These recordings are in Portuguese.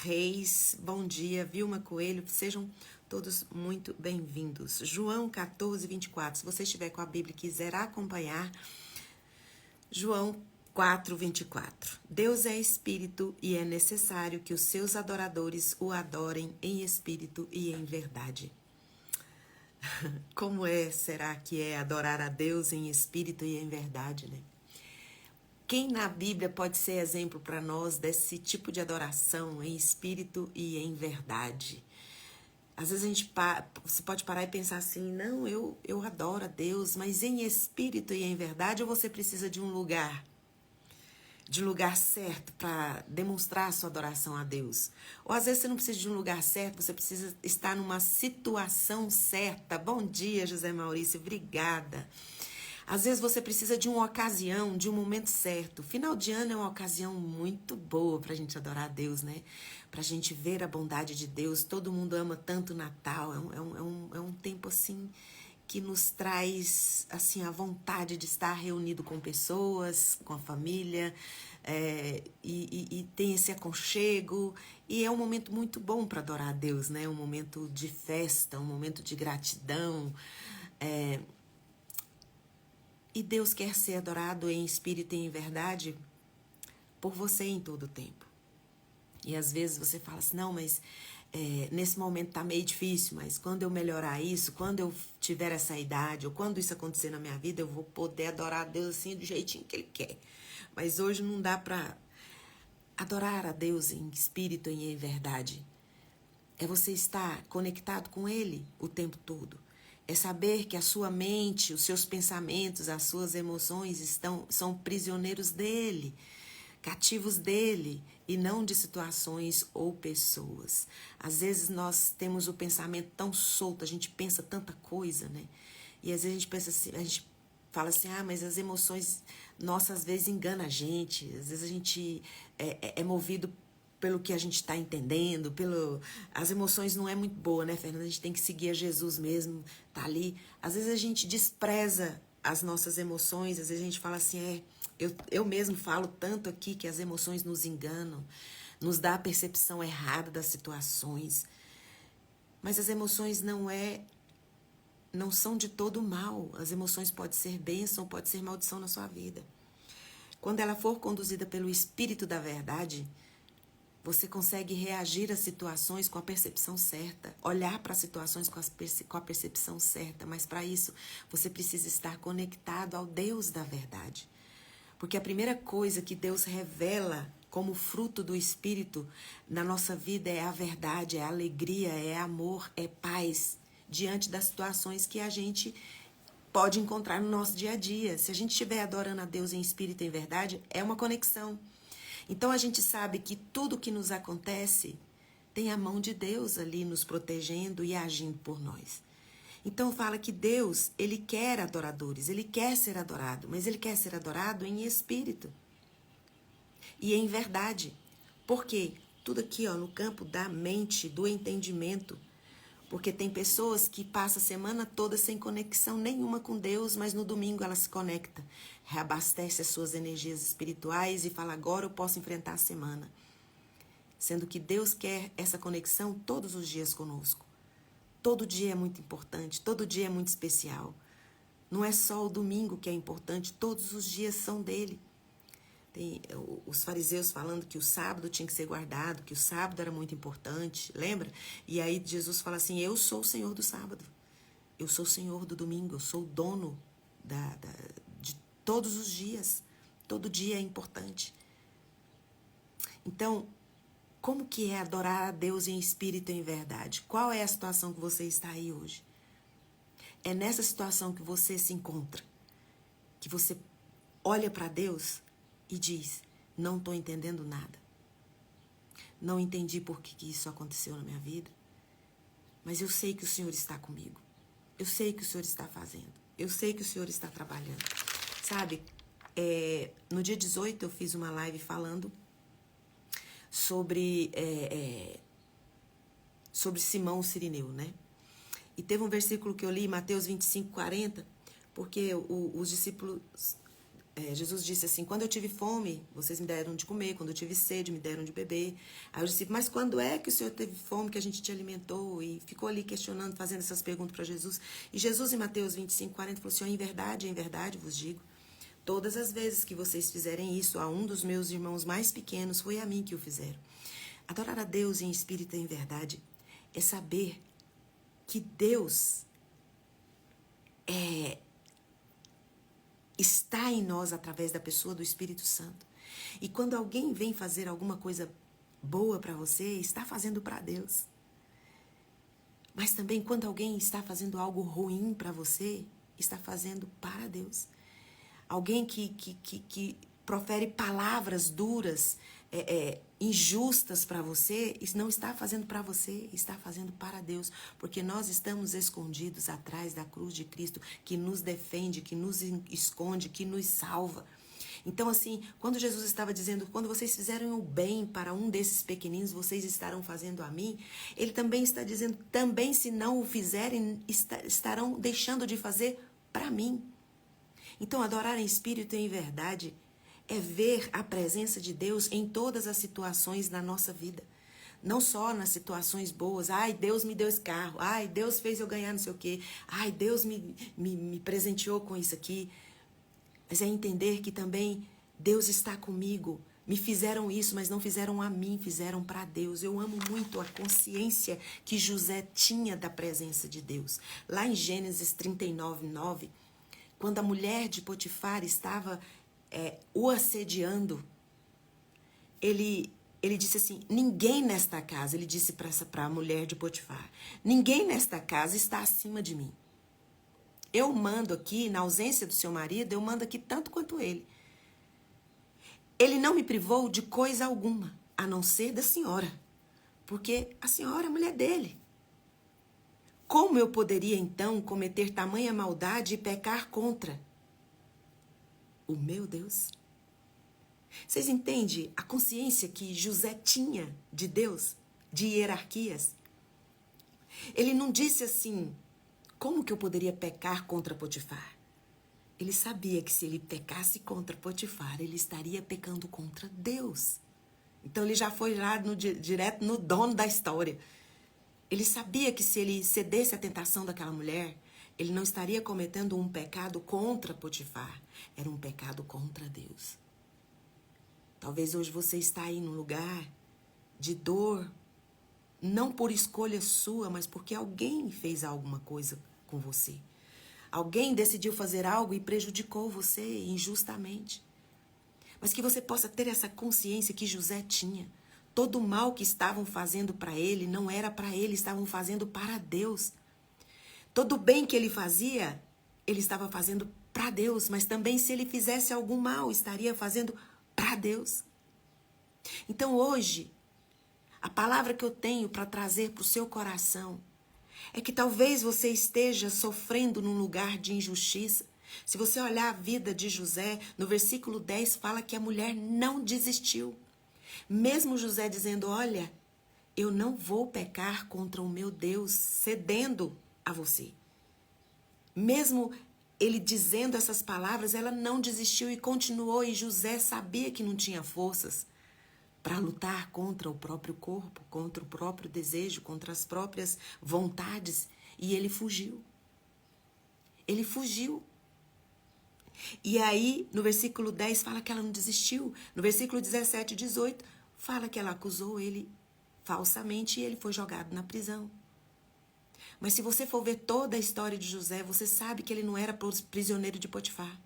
Reis, bom dia. Vilma Coelho, sejam todos muito bem-vindos. João 14, 24, se você estiver com a Bíblia e quiser acompanhar, João 4, 24. Deus é espírito e é necessário que os seus adoradores o adorem em espírito e em verdade. Como será que é adorar a Deus em espírito e em verdade, né? Quem na Bíblia pode ser exemplo para nós desse tipo de adoração em espírito e em verdade? Às vezes você pode parar e pensar assim, não, eu adoro a Deus, mas em espírito e em verdade, ou você precisa de um lugar certo para demonstrar a sua adoração a Deus? Ou às vezes você não precisa de um lugar certo, você precisa estar numa situação certa. Bom dia, José Maurício, obrigada. Às vezes você precisa de uma ocasião, de um momento certo. Final de ano é uma ocasião muito boa pra gente adorar a Deus, né? Pra gente ver a bondade de Deus. Todo mundo ama tanto o Natal. É um tempo assim que nos traz assim a vontade de estar reunido com pessoas, com a família, e tem esse aconchego. E é um momento muito bom para adorar a Deus, né? Um momento de festa, um momento de gratidão. E Deus quer ser adorado em espírito e em verdade por você em todo o tempo. E às vezes você fala assim, não, mas nesse momento tá meio difícil, mas quando eu melhorar isso, quando eu tiver essa idade, ou quando isso acontecer na minha vida, eu vou poder adorar a Deus assim do jeitinho que Ele quer. Mas hoje não dá pra adorar a Deus em espírito e em verdade. É você estar conectado com Ele o tempo todo. É saber que a sua mente, os seus pensamentos, as suas emoções são prisioneiros dele, cativos dele e não de situações ou pessoas. Às vezes nós temos o pensamento tão solto, a gente pensa tanta coisa, né? E às vezes a gente pensa assim, a gente fala assim, mas as emoções nossas às vezes enganam a gente, às vezes a gente é movido pelo que a gente está entendendo, as emoções não é muito boa, né, Fernanda? A gente tem que seguir a Jesus mesmo, tá ali. Às vezes a gente despreza as nossas emoções, às vezes a gente fala assim, eu mesmo falo tanto aqui que as emoções nos enganam, nos dá a percepção errada das situações. Mas as emoções não são de todo mal. As emoções podem ser bênção, pode ser maldição na sua vida. Quando ela for conduzida pelo Espírito da Verdade, você consegue reagir às situações com a percepção certa, olhar para as situações com a percepção certa, mas para isso você precisa estar conectado ao Deus da verdade. Porque a primeira coisa que Deus revela como fruto do Espírito na nossa vida é a verdade, é a alegria, é amor, é paz diante das situações que a gente pode encontrar no nosso dia a dia. Se a gente estiver adorando a Deus em espírito e em verdade, é uma conexão. Então a gente sabe que tudo que nos acontece tem a mão de Deus ali nos protegendo e agindo por nós. Então fala que Deus, Ele quer adoradores, Ele quer ser adorado, mas Ele quer ser adorado em espírito e em verdade. Por quê? Tudo aqui no campo da mente, do entendimento. Porque tem pessoas que passam a semana toda sem conexão nenhuma com Deus, mas no domingo ela se conecta, reabastece as suas energias espirituais e fala, agora eu posso enfrentar a semana. Sendo que Deus quer essa conexão todos os dias conosco. Todo dia é muito importante, todo dia é muito especial. Não é só o domingo que é importante, todos os dias são dele. Tem os fariseus falando que o sábado tinha que ser guardado, que o sábado era muito importante, lembra? E aí Jesus fala assim, eu sou o Senhor do sábado, eu sou o Senhor do domingo, eu sou o dono de todos os dias, todo dia é importante. Então, como que é adorar a Deus em espírito e em verdade? Qual é a situação que você está aí hoje? É nessa situação que você se encontra, que você olha para Deus e diz, não estou entendendo nada. Não entendi por que isso aconteceu na minha vida, mas eu sei que o Senhor está comigo. Eu sei que o Senhor está fazendo. Eu sei que o Senhor está trabalhando. Sabe, no dia 18 eu fiz uma live falando sobre Simão o Cirineu, né? E teve um versículo que eu li, Mateus 25, 40, porque os discípulos Jesus disse assim, quando eu tive fome, vocês me deram de comer, quando eu tive sede, me deram de beber. Aí eu disse, mas quando é que o Senhor teve fome, que a gente te alimentou? E ficou ali questionando, fazendo essas perguntas para Jesus. E Jesus, em Mateus 25:40, falou assim, em verdade vos digo, todas as vezes que vocês fizerem isso a um dos meus irmãos mais pequenos, foi a mim que o fizeram. Adorar a Deus em espírito e em verdade é saber que Deus está em nós através da pessoa do Espírito Santo. E quando alguém vem fazer alguma coisa boa para você, está fazendo para Deus. Mas também quando alguém está fazendo algo ruim para você, está fazendo para Deus. Alguém que profere palavras duras, injustas para você, não está fazendo para você, está fazendo para Deus. Porque nós estamos escondidos atrás da cruz de Cristo, que nos defende, que nos esconde, que nos salva. Então, assim, quando Jesus estava dizendo, quando vocês fizerem o bem para um desses pequeninos, vocês estarão fazendo a mim, ele também está dizendo, também se não o fizerem, estarão deixando de fazer para mim. Então, adorar em espírito e em verdade é ver a presença de Deus em todas as situações da nossa vida. Não só nas situações boas. Ai, Deus me deu esse carro. Ai, Deus fez eu ganhar não sei o quê. Ai, Deus me presenteou com isso aqui. Mas é entender que também Deus está comigo. Me fizeram isso, mas não fizeram a mim, fizeram para Deus. Eu amo muito a consciência que José tinha da presença de Deus. Lá em Gênesis 39:9, quando a mulher de Potifar estava o assediando, ele disse assim, ninguém nesta casa, ele disse para a mulher de Potifar, ninguém nesta casa está acima de mim. Eu mando aqui, na ausência do seu marido, eu mando aqui tanto quanto ele. Ele não me privou de coisa alguma, a não ser da senhora, porque a senhora é a mulher dele. Como eu poderia, então, cometer tamanha maldade e pecar contra o meu Deus? Vocês entendem a consciência que José tinha de Deus, de hierarquias? Ele não disse assim, como que eu poderia pecar contra Potifar? Ele sabia que se ele pecasse contra Potifar, ele estaria pecando contra Deus. Então ele já foi lá direto no dono da história. Ele sabia que se ele cedesse à tentação daquela mulher, ele não estaria cometendo um pecado contra Potifar. Era um pecado contra Deus. Talvez hoje você está aí num lugar de dor, não por escolha sua, mas porque alguém fez alguma coisa com você. Alguém decidiu fazer algo e prejudicou você injustamente. Mas que você possa ter essa consciência que José tinha. Todo o mal que estavam fazendo para ele não era para ele, estavam fazendo para Deus. Todo o bem que ele fazia, ele estava fazendo para Deus. Mas também se ele fizesse algum mal, estaria fazendo para Deus. Então hoje, a palavra que eu tenho para trazer para o seu coração é que talvez você esteja sofrendo num lugar de injustiça. Se você olhar a vida de José, no versículo 10 fala que a mulher não desistiu. Mesmo José dizendo, olha, eu não vou pecar contra o meu Deus, cedendo a você. Mesmo ele dizendo essas palavras, ela não desistiu e continuou. E José sabia que não tinha forças para lutar contra o próprio corpo, contra o próprio desejo, contra as próprias vontades. E ele fugiu. Ele fugiu. E aí, no versículo 10, fala que ela não desistiu. No versículo 17 e 18, fala que ela acusou ele falsamente e ele foi jogado na prisão. Mas se você for ver toda a história de José, você sabe que ele não era prisioneiro de Potifar.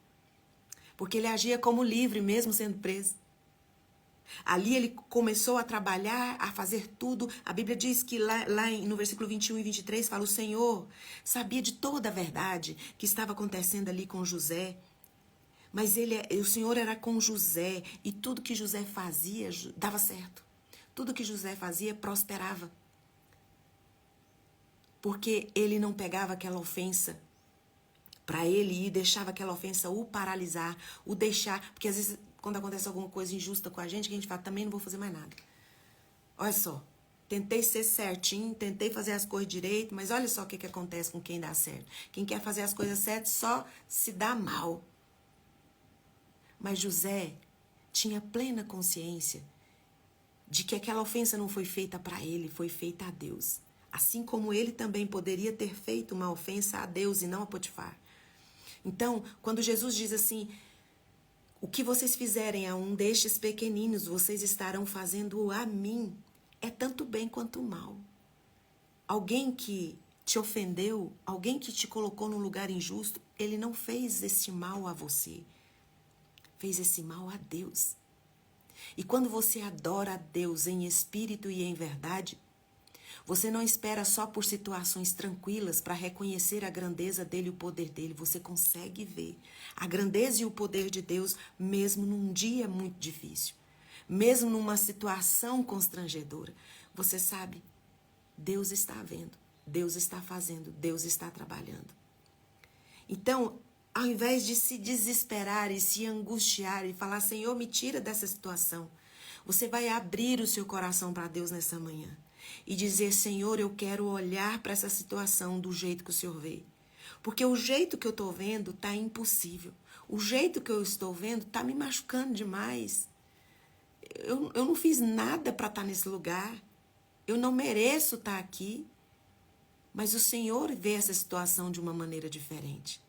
Porque ele agia como livre, mesmo sendo preso. Ali ele começou a trabalhar, a fazer tudo. A Bíblia diz que lá no versículo 21 e 23 fala, o Senhor sabia de toda a verdade que estava acontecendo ali com José. Mas o Senhor era com José e tudo que José fazia dava certo. Tudo que José fazia prosperava. Porque ele não pegava aquela ofensa para ele e deixava aquela ofensa o paralisar, o deixar. Porque às vezes, quando acontece alguma coisa injusta com a gente fala, também não vou fazer mais nada. Olha só, tentei ser certinho, tentei fazer as coisas direito, mas olha só o que acontece com quem dá certo. Quem quer fazer as coisas certas só se dá mal. Mas José tinha plena consciência de que aquela ofensa não foi feita para ele, foi feita a Deus. Assim como ele também poderia ter feito uma ofensa a Deus e não a Potifar. Então, quando Jesus diz assim, o que vocês fizerem a um destes pequeninos, vocês estarão fazendo a mim, é tanto bem quanto mal. Alguém que te ofendeu, alguém que te colocou num lugar injusto, ele não fez esse mal a você, fez esse mal a Deus. E quando você adora a Deus em espírito e em verdade, você não espera só por situações tranquilas para reconhecer a grandeza dele e o poder dele. Você consegue ver a grandeza e o poder de Deus mesmo num dia muito difícil. Mesmo numa situação constrangedora. Você sabe, Deus está vendo, Deus está fazendo, Deus está trabalhando. Então, ao invés de se desesperar e se angustiar e falar, Senhor, me tira dessa situação, você vai abrir o seu coração para Deus nessa manhã e dizer, Senhor, eu quero olhar para essa situação do jeito que o Senhor vê. Porque o jeito que eu estou vendo está impossível. O jeito que eu estou vendo está me machucando demais. Eu não fiz nada para estar nesse lugar. Eu não mereço estar aqui. Mas o Senhor vê essa situação de uma maneira diferente.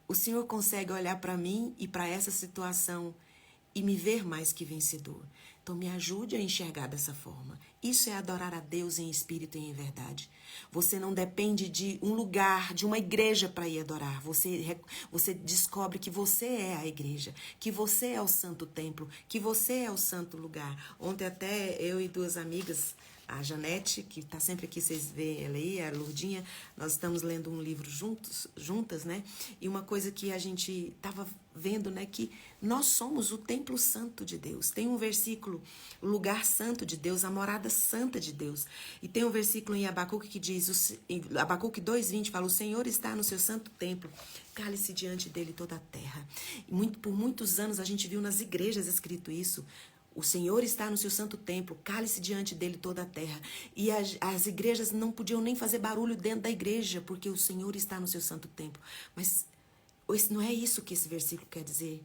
O Senhor consegue olhar para mim e para essa situação e me ver mais que vencedor. Então me ajude a enxergar dessa forma. Isso é adorar a Deus em espírito e em verdade. Você não depende de um lugar, de uma igreja para ir adorar. Você descobre que você é a igreja, que você é o santo templo, que você é o santo lugar. Ontem até eu e duas amigas, a Janete, que está sempre aqui, vocês veem ela aí, a Lourdinha, nós estamos lendo um livro juntas, né? E uma coisa que a gente estava vendo, né, que nós somos o templo santo de Deus. Tem um versículo, o lugar santo de Deus, a morada santa de Deus. E tem um versículo em Abacuque que diz, em Abacuque 2:20, fala, o Senhor está no seu santo templo, cale-se diante dele toda a terra. E por muitos anos a gente viu nas igrejas escrito isso. O Senhor está no seu santo templo, cale-se diante dele toda a terra. E as igrejas não podiam nem fazer barulho dentro da igreja, porque o Senhor está no seu santo templo. Mas não é isso que esse versículo quer dizer.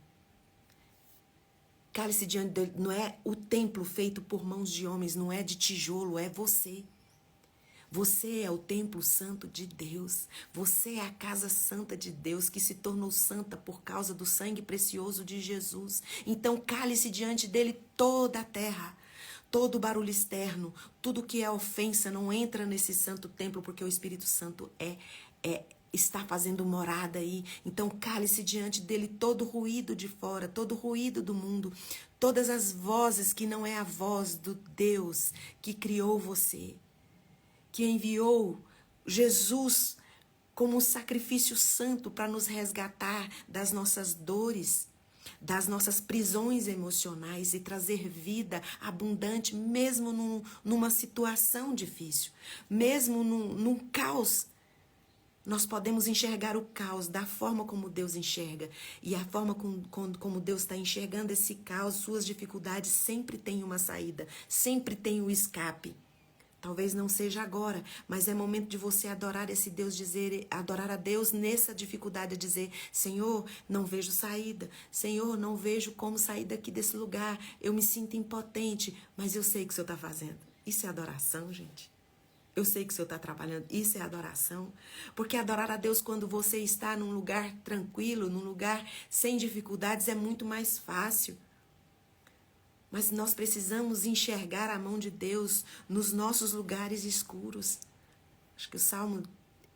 Cale-se diante dele, não é o templo feito por mãos de homens, não é de tijolo, é você. Você é o templo santo de Deus. Você é a casa santa de Deus que se tornou santa por causa do sangue precioso de Jesus. Então cale-se diante dele toda a terra. Todo barulho externo, tudo que é ofensa não entra nesse santo templo porque o Espírito Santo está fazendo morada aí. Então cale-se diante dele todo ruído de fora, todo ruído do mundo, todas as vozes que não é a voz do Deus que criou você, que enviou Jesus como um sacrifício santo para nos resgatar das nossas dores, das nossas prisões emocionais e trazer vida abundante, mesmo numa situação difícil, mesmo num caos. Nós podemos enxergar o caos da forma como Deus enxerga. E a forma como Deus está enxergando esse caos, suas dificuldades, sempre tem uma saída, sempre tem um escape. Talvez não seja agora, mas é momento de você adorar esse Deus, adorar a Deus nessa dificuldade, dizer, Senhor, não vejo saída, Senhor, não vejo como sair daqui desse lugar, eu me sinto impotente, mas eu sei que o Senhor está fazendo. Isso é adoração, gente. Eu sei que o Senhor está trabalhando, isso é adoração. Porque adorar a Deus quando você está num lugar tranquilo, num lugar sem dificuldades, é muito mais fácil. Mas nós precisamos enxergar a mão de Deus nos nossos lugares escuros. Acho que o Salmo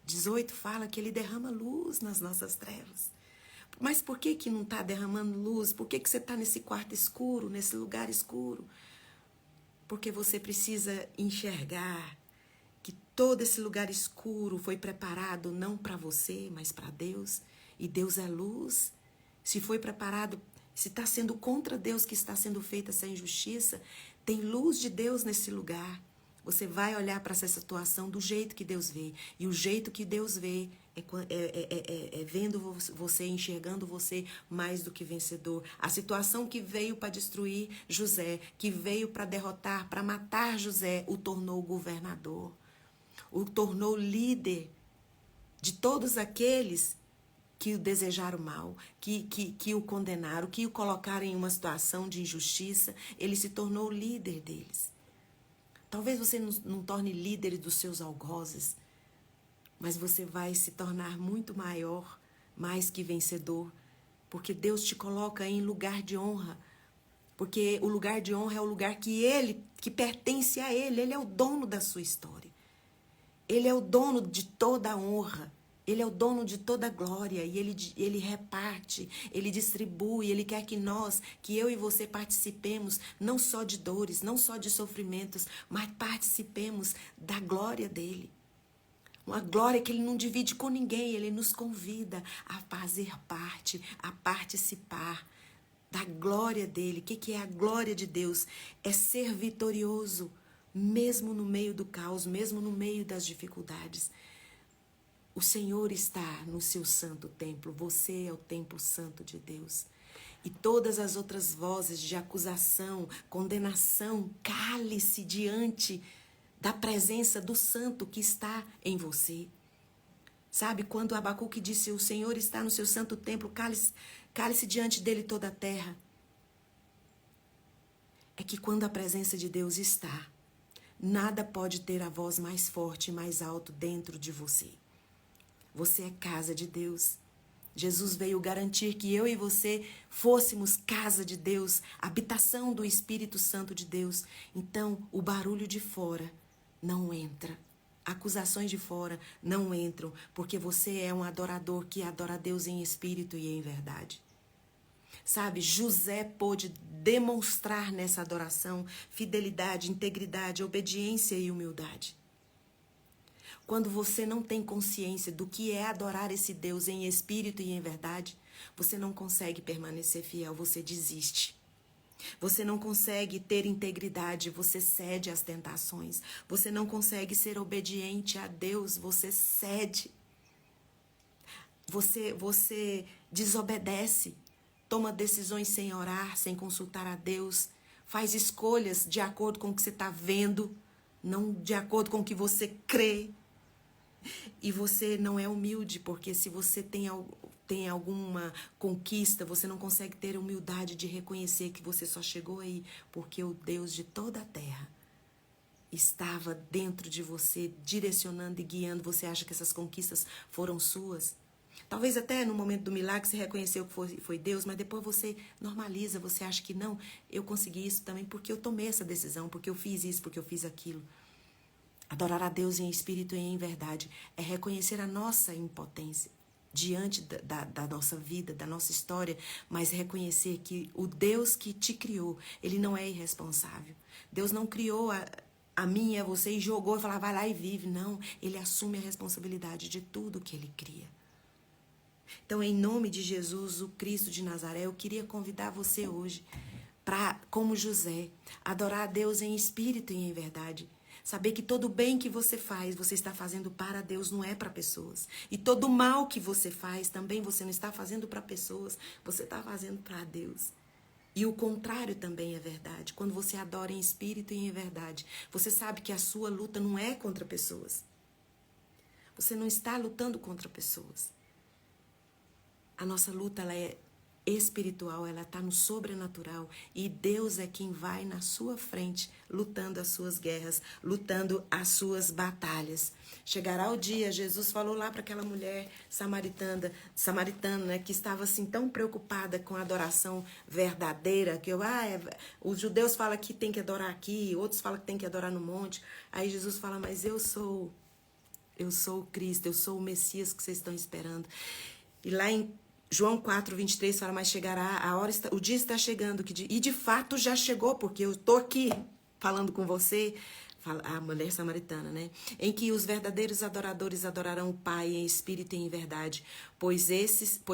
18 fala que ele derrama luz nas nossas trevas. Mas por que não está derramando luz? Por que você está nesse quarto escuro, nesse lugar escuro? Porque você precisa enxergar que todo esse lugar escuro foi preparado não para você, mas para Deus. E Deus é luz. Se foi preparado, se está sendo contra Deus que está sendo feita essa injustiça, tem luz de Deus nesse lugar. Você vai olhar para essa situação do jeito que Deus vê. E o jeito que Deus vê é vendo você, enxergando você mais do que vencedor. A situação que veio para destruir José, que veio para derrotar, para matar José, o tornou governador. O tornou líder de todos aqueles que o desejaram mal, que o condenaram, que o colocaram em uma situação de injustiça, ele se tornou o líder deles. Talvez você não torne líder dos seus algozes, mas você vai se tornar muito maior, mais que vencedor, porque Deus te coloca em lugar de honra. Porque o lugar de honra é o lugar que pertence a Ele. Ele é o dono da sua história. Ele é o dono de toda a honra. Ele é o dono de toda a glória. E ele reparte, Ele distribui. Ele quer que eu e você participemos não só de dores, não só de sofrimentos, mas participemos da glória dEle. Uma glória que Ele não divide com ninguém. Ele nos convida a fazer parte, a participar da glória dele. O que é a glória de Deus? É ser vitorioso, mesmo no meio do caos, mesmo no meio das dificuldades. O Senhor está no seu santo templo. Você é o templo santo de Deus. E todas as outras vozes de acusação, condenação, cale-se diante da presença do santo que está em você. Sabe, quando Abacuque disse, o Senhor está no seu santo templo, cale-se diante dele toda a terra. É que quando a presença de Deus está, nada pode ter a voz mais forte e mais alto dentro de você. Você é casa de Deus. Jesus veio garantir que eu e você fôssemos casa de Deus, habitação do Espírito Santo de Deus. Então, o barulho de fora não entra. Acusações de fora não entram, porque você é um adorador que adora a Deus em espírito e em verdade. Sabe, José pôde demonstrar nessa adoração fidelidade, integridade, obediência e humildade. Quando você não tem consciência do que é adorar esse Deus em espírito e em verdade, você não consegue permanecer fiel, você desiste. Você não consegue ter integridade, você cede às tentações. Você não consegue ser obediente a Deus, você cede. Você desobedece, toma decisões sem orar, sem consultar a Deus, faz escolhas de acordo com o que você está vendo, não de acordo com o que você crê. E você não é humilde, porque se você tem alguma conquista, você não consegue ter humildade de reconhecer que você só chegou aí porque o Deus de toda a terra estava dentro de você, direcionando e guiando. Você acha que essas conquistas foram suas? Talvez até no momento do milagre você reconheceu que foi Deus, mas depois você normaliza, você acha que não, eu consegui isso também porque eu tomei essa decisão, porque eu fiz isso, porque eu fiz aquilo. Adorar a Deus em espírito e em verdade é reconhecer a nossa impotência diante da nossa vida, da nossa história, mas reconhecer que o Deus que te criou, Ele não é irresponsável. Deus não criou a mim e a você e jogou e falou, vai lá e vive. Não, Ele assume a responsabilidade de tudo que Ele cria. Então, em nome de Jesus, o Cristo de Nazaré, eu queria convidar você hoje para, como José, adorar a Deus em espírito e em verdade. Saber que todo bem que você faz, você está fazendo para Deus, não é para pessoas. E todo mal que você faz, também você não está fazendo para pessoas, você está fazendo para Deus. E o contrário também é verdade. Quando você adora em espírito e em verdade, você sabe que a sua luta não é contra pessoas. Você não está lutando contra pessoas. A nossa luta, ela é espiritual, ela está no sobrenatural, e Deus é quem vai na sua frente, lutando as suas guerras, lutando as suas batalhas. Chegará o dia, Jesus falou lá para aquela mulher samaritana, né, que estava assim tão preocupada com a adoração verdadeira, que os judeus falam que tem que adorar aqui, outros falam que tem que adorar no monte. Aí Jesus fala, mas eu sou o Cristo, eu sou o Messias que vocês estão esperando. E lá em João 4:23 fala, mas chegará a hora, o dia está chegando, e de fato já chegou, porque eu estou aqui falando com você, fala a mulher samaritana, né? Em que os verdadeiros adoradores adorarão o Pai em espírito e em verdade, pois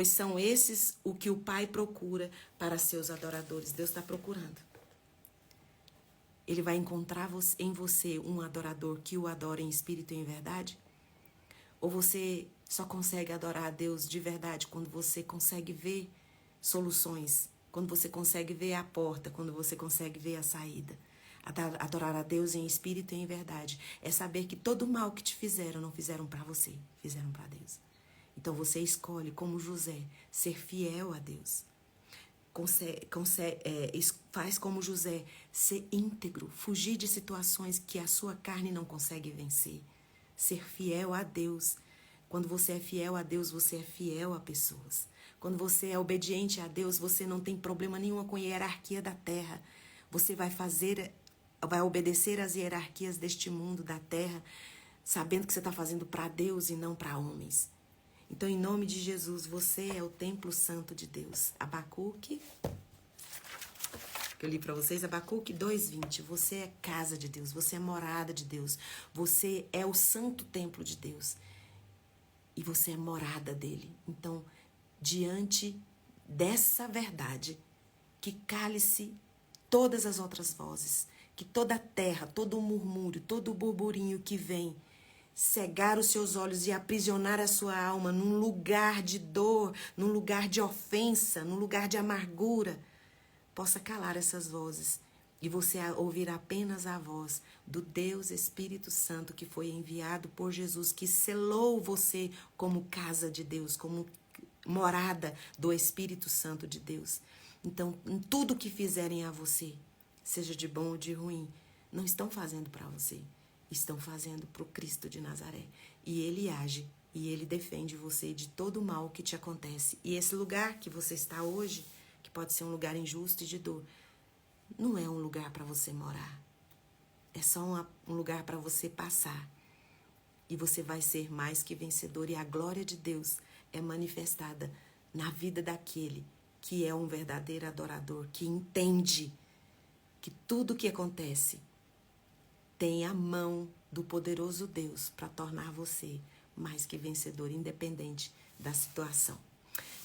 são esses o que o Pai procura para seus adoradores. Deus está procurando. Ele vai encontrar em você um adorador que o adora em espírito e em verdade? Ou você só consegue adorar a Deus de verdade quando você consegue ver soluções, quando você consegue ver a porta, quando você consegue ver a saída? Adorar a Deus em espírito e em verdade é saber que todo o mal que te fizeram não fizeram para você, fizeram para Deus. Então você escolhe, como José, ser fiel a Deus. Faz como José, ser íntegro, fugir de situações que a sua carne não consegue vencer. Ser fiel a Deus. Quando você é fiel a Deus, você é fiel a pessoas. Quando você é obediente a Deus, você não tem problema nenhum com a hierarquia da terra. Você vai obedecer às hierarquias deste mundo, da terra, sabendo que você está fazendo para Deus e não para homens. Então, em nome de Jesus, você é o templo santo de Deus. Abacuque, que eu li para vocês, Abacuque 2:20. Você é casa de Deus, você é morada de Deus, você é o santo templo de Deus e você é morada dele. Então, diante dessa verdade, que cale-se todas as outras vozes, que toda a terra, todo o murmúrio, todo o burburinho que vem cegar os seus olhos e aprisionar a sua alma num lugar de dor, num lugar de ofensa, num lugar de amargura, possa calar essas vozes e você ouvir apenas a voz do Deus Espírito Santo que foi enviado por Jesus, que selou você como casa de Deus, como morada do Espírito Santo de Deus. Então, em tudo que fizerem a você, seja de bom ou de ruim, não estão fazendo para você, estão fazendo para o Cristo de Nazaré. E Ele age, e Ele defende você de todo o mal que te acontece. E esse lugar que você está hoje, que pode ser um lugar injusto e de dor, não é um lugar para você morar. É só um lugar para você passar. E você vai ser mais que vencedor. E a glória de Deus é manifestada na vida daquele que é um verdadeiro adorador, que entende que tudo que acontece tem a mão do poderoso Deus para tornar você mais que vencedor, independente da situação.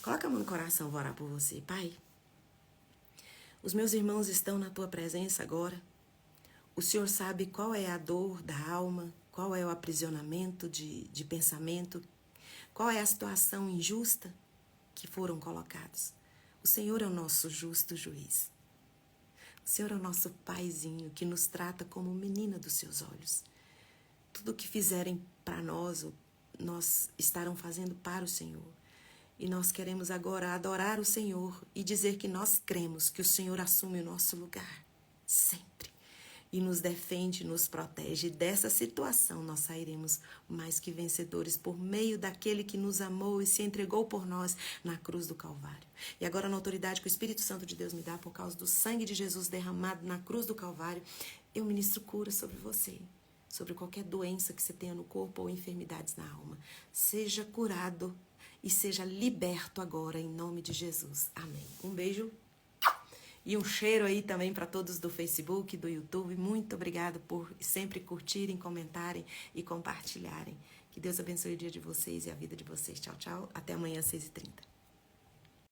Coloca a mão no coração, vou orar por você. Pai, os meus irmãos estão na tua presença agora. O Senhor sabe qual é a dor da alma, qual é o aprisionamento de pensamento, qual é a situação injusta que foram colocados. O Senhor é o nosso justo juiz. O Senhor é o nosso paizinho que nos trata como menina dos seus olhos. Tudo o que fizerem para nós estarão fazendo para o Senhor. E nós queremos agora adorar o Senhor e dizer que nós cremos que o Senhor assume o nosso lugar, sempre. E nos defende, nos protege. E dessa situação nós sairemos mais que vencedores por meio daquele que nos amou e se entregou por nós na cruz do Calvário. E agora, na autoridade que o Espírito Santo de Deus me dá por causa do sangue de Jesus derramado na cruz do Calvário, eu ministro cura sobre você, sobre qualquer doença que você tenha no corpo ou enfermidades na alma. Seja curado e seja liberto agora, em nome de Jesus. Amém. Um beijo. E um cheiro aí também para todos do Facebook, do YouTube. Muito obrigada por sempre curtirem, comentarem e compartilharem. Que Deus abençoe o dia de vocês e a vida de vocês. Tchau, tchau. Até amanhã, às 6h30.